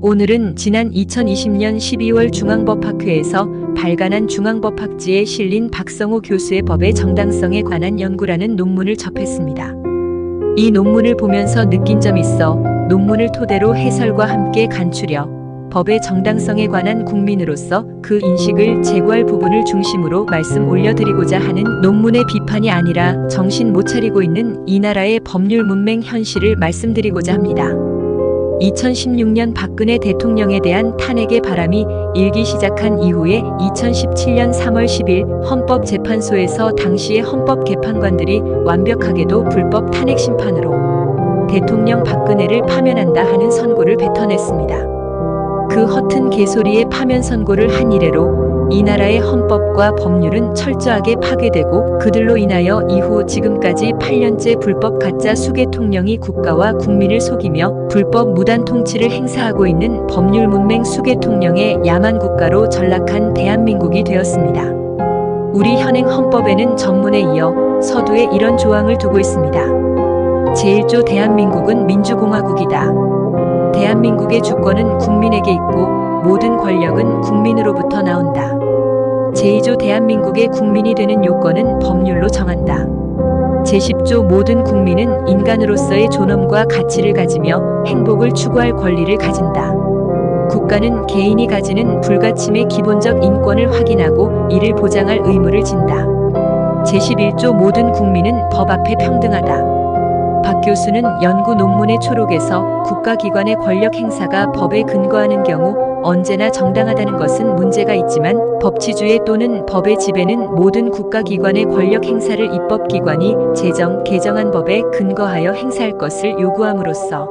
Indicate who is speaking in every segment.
Speaker 1: 오늘은 지난 2020년 12월 중앙법학회에서 발간한 중앙법학지에 실린 박성호 교수의 법의 정당성에 관한 연구라는 논문을 접했습니다. 이 논문을 보면서 느낀 점이 있어 논문을 토대로 해설과 함께 간추려 법의 정당성에 관한 국민으로서 그 인식을 제고할 부분을 중심으로 말씀 올려드리고자 하는 논문의 비판이 아니라 정신 못 차리고 있는 이 나라의 법률 문맹 현실을 말씀드리고자 합니다. 2016년 박근혜 대통령에 대한 탄핵의 바람이 일기 시작한 이후에 2017년 3월 10일 헌법재판소에서 당시의 헌법개판관들이 완벽하게도 불법 탄핵 심판으로 대통령 박근혜를 파면한다 하는 선고를 뱉어냈습니다. 그 허튼 개소리의 파면 선고를 한 이래로 이 나라의 헌법과 법률은 철저하게 파괴되고 그들로 인하여 이후 지금까지 8년째 불법 가짜 수개통령이 국가와 국민을 속이며 불법 무단 통치를 행사하고 있는 법률 문맹 수개통령의 야만 국가로 전락한 대한민국이 되었습니다. 우리 현행 헌법에는 전문에 이어 서두에 이런 조항을 두고 있습니다. 제1조 대한민국은 민주공화국이다. 대한민국의 주권은 국민에게 있고 모든 권력은 국민으로부터 나온다. 제2조 대한민국의 국민이 되는 요건은 법률로 정한다. 제10조 모든 국민은 인간으로서의 존엄과 가치를 가지며 행복을 추구할 권리를 가진다. 국가는 개인이 가지는 불가침의 기본적 인권을 확인하고 이를 보장할 의무를 진다. 제11조 모든 국민은 법 앞에 평등하다. 박 교수는 연구 논문의 초록에서 국가기관의 권력 행사가 법에 근거하는 경우 언제나 정당하다는 것은 문제가 있지만 법치주의 또는 법의 지배는 모든 국가기관의 권력 행사를 입법기관이 개정한 법에 근거하여 행사할 것을 요구함으로써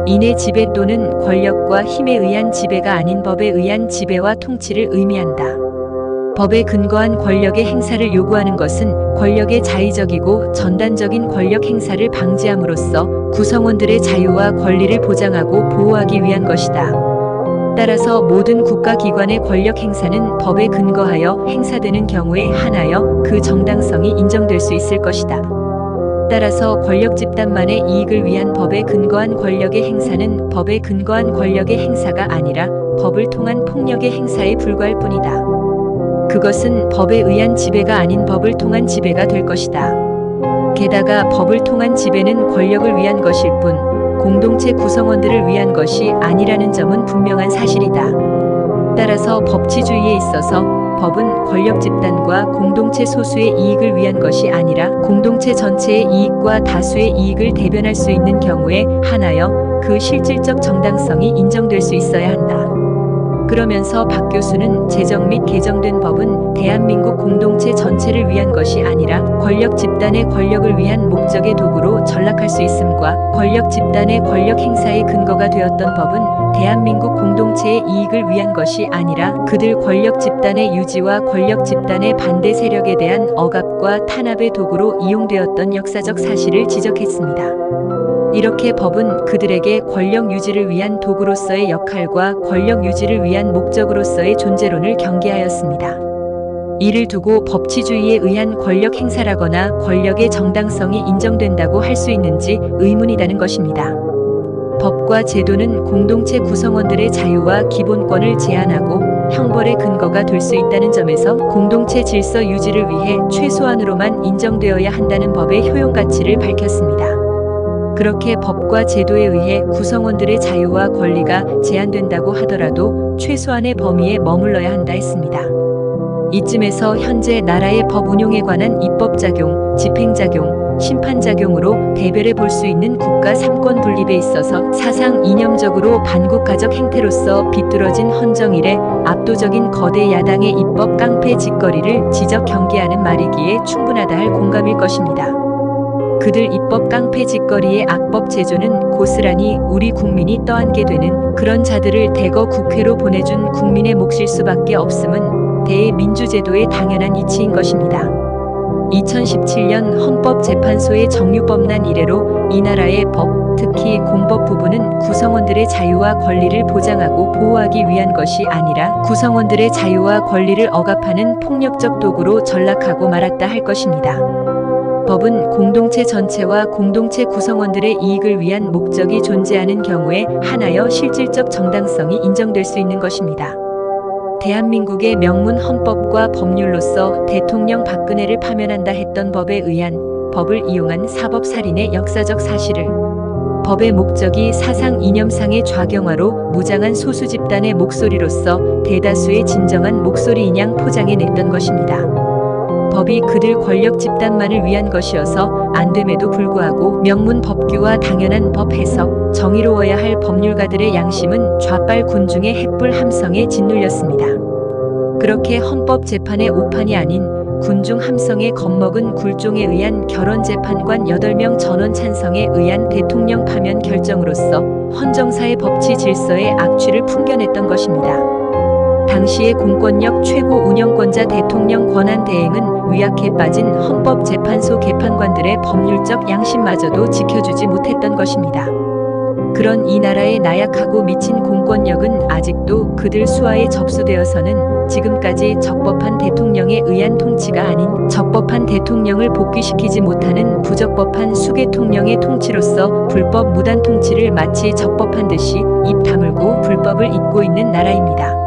Speaker 1: 인의 지배 또는 권력과 힘에 의한 지배가 아닌 법에 의한 지배와 통치를 의미한다. 법에 근거한 권력의 행사를 요구하는 것은 권력의 자의적이고 전단적인 권력 행사를 방지함으로써 구성원들의 자유와 권리를 보장하고 보호하기 위한 것이다. 따라서 모든 국가기관의 권력 행사는 법에 근거하여 행사되는 경우에 한하여 그 정당성이 인정될 수 있을 것이다. 따라서 권력 집단만의 이익을 위한 법에 근거한 권력의 행사는 법에 근거한 권력의 행사가 아니라 법을 통한 폭력의 행사에 불과할 뿐이다. 그것은 법에 의한 지배가 아닌 법을 통한 지배가 될 것이다. 게다가 법을 통한 지배는 권력을 위한 것일 뿐 공동체 구성원들을 위한 것이 아니라는 점은 분명한 사실이다. 따라서 법치주의에 있어서 법은 권력 집단과 공동체 소수의 이익을 위한 것이 아니라 공동체 전체의 이익과 다수의 이익을 대변할 수 있는 경우에 한하여 그 실질적 정당성이 인정될 수 있어야 한다. 그러면서 박 교수는 제정 및 개정된 법은 대한민국 공동체 전체를 위한 것이 아니라 권력 집단의 권력을 위한 목적의 도구로 전락할 수 있음과 권력 집단의 권력 행사의 근거가 되었던 법은 대한민국 공동체의 이익을 위한 것이 아니라 그들 권력 집단의 유지와 권력 집단의 반대 세력에 대한 억압과 탄압의 도구로 이용되었던 역사적 사실을 지적했습니다. 이렇게 법은 그들에게 권력 유지를 위한 도구로서의 역할과 권력 유지를 위한 목적으로서의 존재론을 경계하였습니다. 이를 두고 법치주의에 의한 권력 행사라거나 권력의 정당성이 인정된다고 할 수 있는지 의문이라는 것입니다. 법과 제도는 공동체 구성원들의 자유와 기본권을 제한하고 형벌의 근거가 될 수 있다는 점에서 공동체 질서 유지를 위해 최소한으로만 인정되어야 한다는 법의 효용 가치를 밝혔습니다. 그렇게 법과 제도에 의해 구성원들의 자유와 권리가 제한된다고 하더라도 최소한의 범위에 머물러야 한다 했습니다. 이쯤에서 현재 나라의 법 운용에 관한 입법작용, 집행작용, 심판작용으로 대별해 볼 수 있는 국가 삼권 분립에 있어서 사상 이념적으로 반국가적 행태로서 비뚤어진 헌정일에 압도적인 거대 야당의 입법 깡패 짓거리를 지적 경계하는 말이기에 충분하다 할 공감일 것입니다. 그들 입법 깡패 짓거리의 악법 제조는 고스란히 우리 국민이 떠안게 되는 그런 자들을 대거 국회로 보내준 국민의 몫일 수밖에 없음은 대민주제도의 당연한 이치인 것입니다. 2017년 헌법재판소의 정유법난 이래로 이 나라의 법, 특히 공법 부분은 구성원들의 자유와 권리를 보장하고 보호하기 위한 것이 아니라 구성원들의 자유와 권리를 억압하는 폭력적 도구로 전락하고 말았다 할 것입니다. 법은 공동체 전체와 공동체 구성원들의 이익을 위한 목적이 존재하는 경우에 한하여 실질적 정당성이 인정될 수 있는 것입니다. 대한민국의 명문 헌법과 법률로서 대통령 박근혜를 파면한다 했던 법에 의한 법을 이용한 사법살인의 역사적 사실을 법의 목적이 사상 이념상의 좌경화로 무장한 소수 집단의 목소리로서 대다수의 진정한 목소리인양 포장해냈던 것입니다. 법이 그들 권력 집단만을 위한 것이어서 안됨에도 불구하고 명문 법규와 당연한 법 해석, 정의로워야 할 법률가들의 양심은 좌빨 군중의 햇불 함성에 짓눌렸습니다. 그렇게 헌법재판의 오판이 아닌 군중 함성에 겁먹은 굴종에 의한 결원재판관 8명 전원 찬성에 의한 대통령 파면 결정으로서 헌정사의 법치 질서의 악취를 풍겨냈던 것입니다. 당시의 공권력 최고 운영권자 대통령 권한대행은 위약해 빠진 헌법재판소 개판관들의 법률적 양심마저도 지켜주지 못했던 것입니다. 그런 이 나라의 나약하고 미친 공권력은 아직도 그들 수하에 접수되어서는 지금까지 적법한 대통령에 의한 통치가 아닌 적법한 대통령을 복귀시키지 못하는 부적법한 수개통령의 통치로서 불법 무단 통치를 마치 적법한 듯이 입 다물고 불법을 잇고 있는 나라입니다.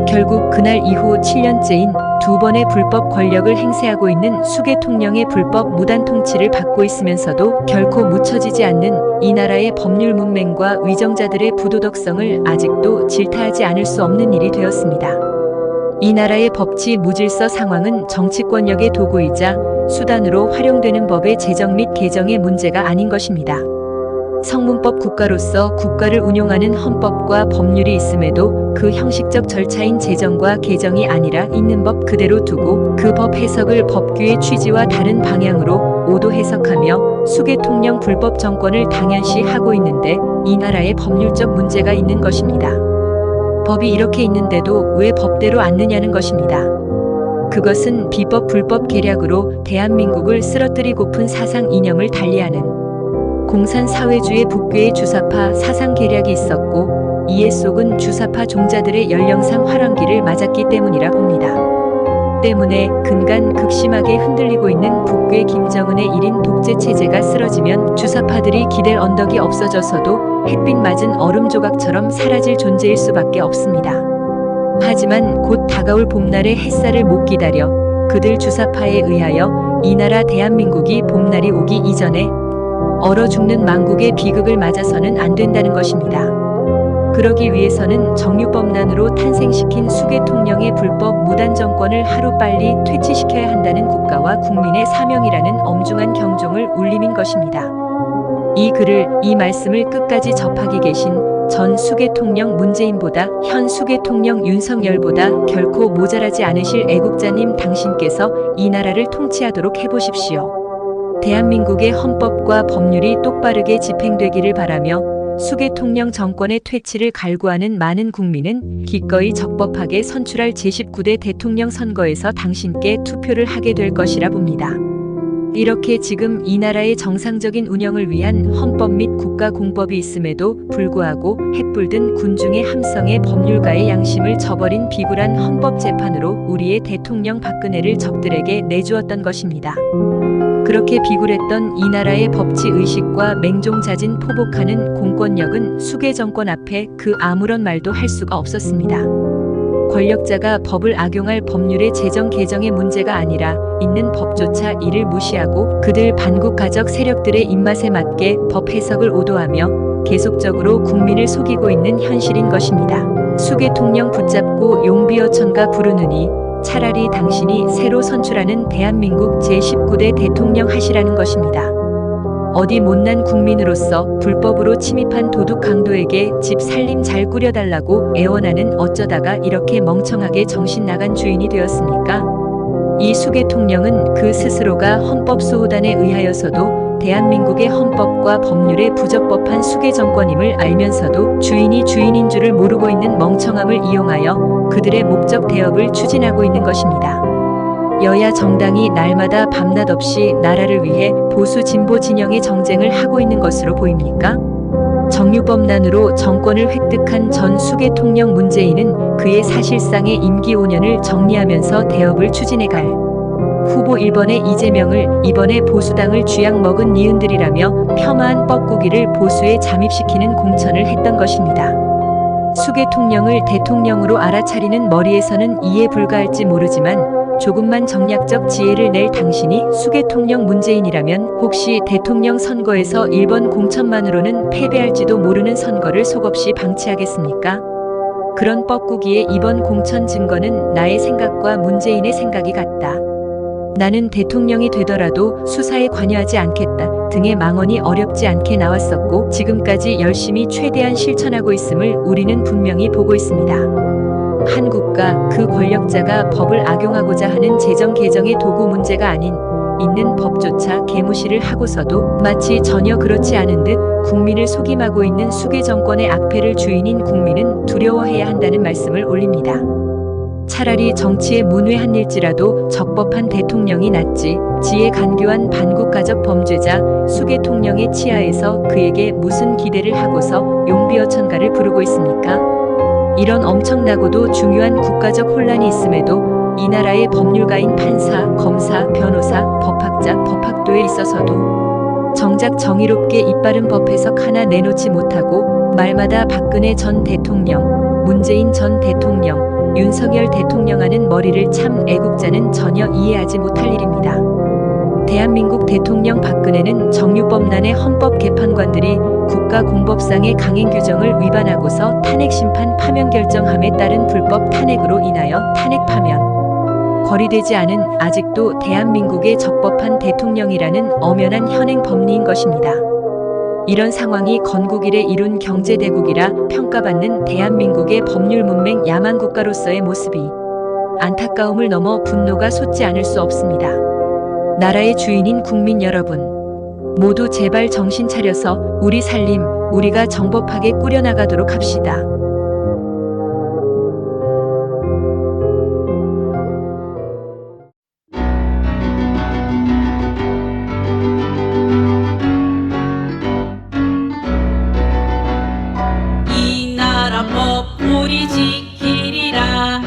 Speaker 1: 결국 그날 이후 7년째인 2번의 불법 권력을 행세하고 있는 수개통령의 불법 무단 통치를 받고 있으면서도 결코 묻혀지지 않는 이 나라의 법률 문맹과 위정자들의 부도덕성을 아직도 질타하지 않을 수 없는 일이 되었습니다. 이 나라의 법치 무질서 상황은 정치권력의 도구이자 수단으로 활용되는 법의 제정 및 개정의 문제가 아닌 것입니다. 성문법 국가로서 국가를 운용하는 헌법과 법률이 있음에도 그 형식적 절차인 제정과 개정이 아니라 있는 법 그대로 두고 그 법 해석을 법규의 취지와 다른 방향으로 오도 해석하며 수개통령 불법 정권을 당연시하고 있는데 이 나라에 법률적 문제가 있는 것입니다. 법이 이렇게 있는데도 왜 법대로 않느냐는 것입니다. 그것은 비법 불법 계략으로 대한민국을 쓰러뜨리고픈 사상 이념을 달리하는 공산사회주의 북괴의 주사파 사상 계략이 있었고 이에 속은 주사파 종자들의 연령상 활황기를 맞았기 때문이라 봅니다. 때문에 근간 극심하게 흔들리고 있는 북괴 김정은의 1인 독재 체제가 쓰러지면 주사파들이 기댈 언덕이 없어져서도 햇빛 맞은 얼음 조각처럼 사라질 존재일 수밖에 없습니다. 하지만 곧 다가올 봄날의 햇살을 못 기다려 그들 주사파에 의하여 이 나라 대한민국이 봄날이 오기 이전에 얼어 죽는 망국의 비극을 맞아서는 안 된다는 것입니다. 그러기 위해서는 정유법난으로 탄생시킨 수개통령의 불법 무단 정권을 하루빨리 퇴치시켜야 한다는 국가와 국민의 사명이라는 엄중한 경종을 울림인 것입니다. 이 말씀을 끝까지 접하기 계신 전 수개통령 문재인보다 현 수개통령 윤석열보다 결코 모자라지 않으실 애국자님 당신께서 이 나라를 통치하도록 해보십시오. 대한민국의 헌법과 법률이 똑바르게 집행되기를 바라며 수개통령 정권의 퇴치를 갈구하는 많은 국민은 기꺼이 적법하게 선출할 제19대 대통령 선거에서 당신께 투표를 하게 될 것이라 봅니다. 이렇게 지금 이 나라의 정상적인 운영을 위한 헌법 및 국가공법이 있음에도 불구하고 햇불든 군중의 함성에 법률가의 양심을 저버린 비굴한 헌법재판으로 우리의 대통령 박근혜를 적들에게 내주었던 것입니다. 그렇게 비굴했던 이 나라의 법치의식과 맹종자진 포복하는 공권력은 수개정권 앞에 그 아무런 말도 할 수가 없었습니다. 권력자가 법을 악용할 법률의 제정 개정의 문제가 아니라 있는 법조차 이를 무시하고 그들 반국가적 세력들의 입맛에 맞게 법 해석을 오도하며 계속적으로 국민을 속이고 있는 현실인 것입니다. 수개통령 붙잡고 용비어천가 부르느니 차라리 당신이 새로 선출하는 대한민국 제19대 대통령 하시라는 것입니다. 어디 못난 국민으로서 불법으로 침입한 도둑 강도에게 집 살림 잘 꾸려달라고 애원하는 어쩌다가 이렇게 멍청하게 정신 나간 주인이 되었습니까? 이 수개통령은 그 스스로가 헌법수호단에 의하여서도 대한민국의 헌법과 법률의 부적법한 수개정권임을 알면서도 주인이 주인인 줄을 모르고 있는 멍청함을 이용하여 그들의 목적 대업을 추진하고 있는 것입니다. 여야 정당이 날마다 밤낮 없이 나라를 위해 보수 진보 진영의 정쟁을 하고 있는 것으로 보입니까? 정유법난으로 정권을 획득한 전 수개통령 문재인은 그의 사실상의 임기 5년을 정리하면서 대업을 추진해갈 후보 1번의 이재명을 2번의 보수당을 쥐약 먹은 니은들이라며 폄하한 뻐꾸기를 보수에 잠입시키는 공천을 했던 것입니다. 수계통령을 대통령으로 알아차리는 머리에서는 이해 불가할지 모르지만 조금만 정략적 지혜를 낼 당신이 수계통령 문재인이라면 혹시 대통령 선거에서 1번 공천만으로는 패배할지도 모르는 선거를 속없이 방치하겠습니까? 그런 뻐꾸기의 이번 공천 증거는 나의 생각과 문재인의 생각이 같다. 나는 대통령이 되더라도 수사에 관여하지 않겠다 등의 망언이 어렵지 않게 나왔었고 지금까지 열심히 최대한 실천하고 있음을 우리는 분명히 보고 있습니다. 한국과 그 권력자가 법을 악용하고자 하는 재정 개정의 도구 문제가 아닌 있는 법조차 개무시를 하고서도 마치 전혀 그렇지 않은 듯 국민을 속임하고 있는 수계 정권의 악패를 주인인 국민은 두려워해야 한다는 말씀을 올립니다. 차라리 정치에 문외한일지라도 적법한 대통령이 낫지 지혜 간교한 반국가적 범죄자 수계통령의 치하에서 그에게 무슨 기대를 하고서 용비어천가를 부르고 있습니까? 이런 엄청나고도 중요한 국가적 혼란이 있음에도 이 나라의 법률가인 판사, 검사, 변호사, 법학자, 법학도에 있어서도 정작 정의롭게 이빠른 법 해석 하나 내놓지 못하고 말마다 박근혜 전 대통령, 문재인 전 대통령, 윤석열 대통령 하는 머리를 참 애국자는 전혀 이해하지 못할 일입니다. 대한민국 대통령 박근혜는 정유법난의 헌법 개판관들이 국가공법상의 강행 규정을 위반하고서 탄핵심판 파면 결정함에 따른 불법 탄핵으로 인하여 탄핵 파면 거리되지 않은 아직도 대한민국의 적법한 대통령이라는 엄연한 현행 법리인 것입니다. 이런 상황이 건국 이래 이룬 경제대국이라 평가받는 대한민국의 법률 문맹 야만국가로서의 모습이 안타까움을 넘어 분노가 솟지 않을 수 없습니다. 나라의 주인인 국민 여러분, 모두 제발 정신 차려서 우리 살림, 우리가 정법하게 꾸려나가도록 합시다.
Speaker 2: 이 나라 법 우리 지키리라.